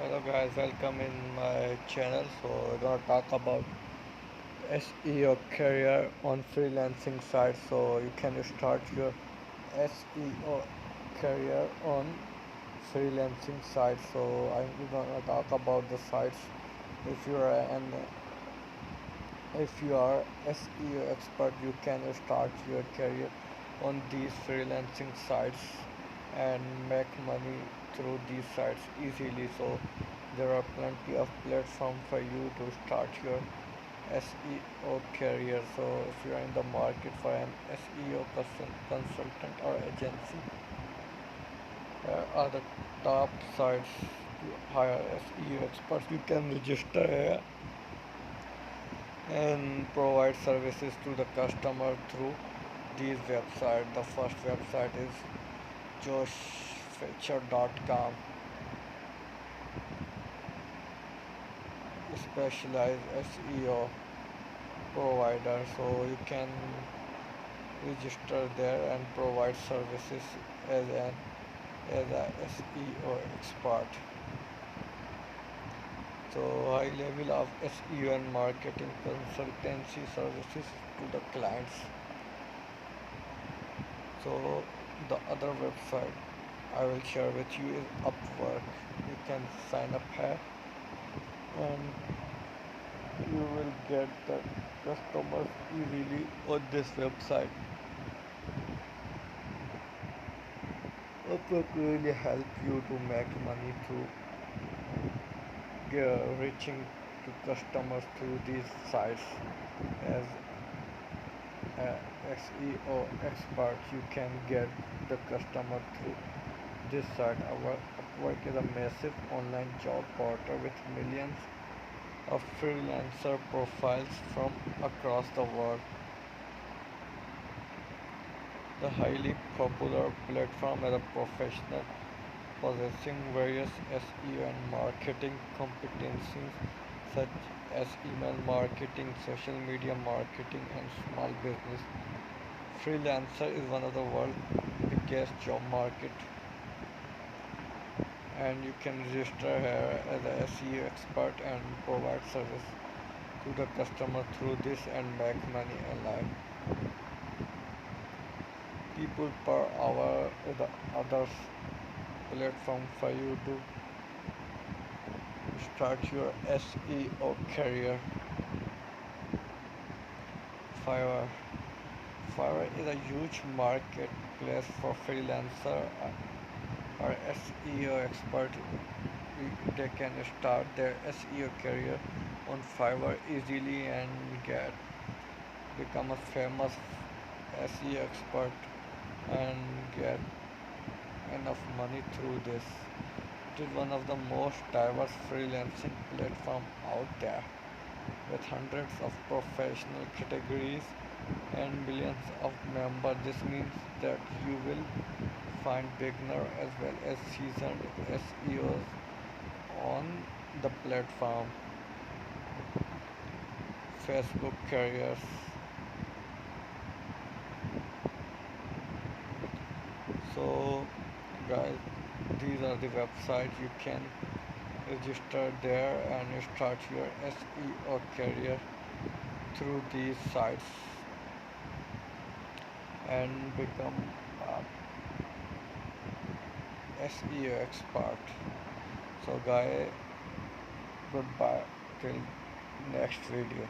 Hello guys, welcome in my channel. So we're gonna talk about SEO career on freelancing site. So you can start your SEO career on freelancing site. So I'm gonna talk about the sites. If you are an if you are SEO expert, you can start your career on these freelancing sites and make money through these sites easily. So there are plenty of platforms for you to start your SEO career. So if you are in the market for an SEO consultant or agency, are the top sites to hire SEO experts. You can register here and provide services to the customer through these websites. The first website is joshfetcher.com, specialized SEO provider. So you can register there and provide services as an as a SEO expert. So high level of SEO and marketing consultancy services to the clients. So the other website I will share with you is Upwork. You can sign up here and you will get the customers easily on this website. Upwork really help you to make money through reaching to customers through these sites. As a SEO expert, you can get the customer through this site. Our Upwork is a massive online job portal with millions of freelancer profiles from across the world. The highly popular platform as a professional possessing various SEO and marketing competencies such as email marketing, social media marketing, and small business. Freelancer is one of the world's biggest job market, and you can register here as a SEO expert and provide service to the customer through this and make money online. People per hour is the other platform for you to start your SEO career. Fiverr. Fiverr is a huge marketplace for freelancer or SEO expert. They can start their SEO career on Fiverr easily and get become a famous SEO expert and get enough money through this. It is one of the most diverse freelancing platform out there with hundreds of professional categories and millions of members. This means that you will find beginner as well as seasoned SEOs on the platform. Facebook careers. So guys, these are the websites you can register there and start your SEO career through these sites and become a SEO expert. So guys, goodbye till next video.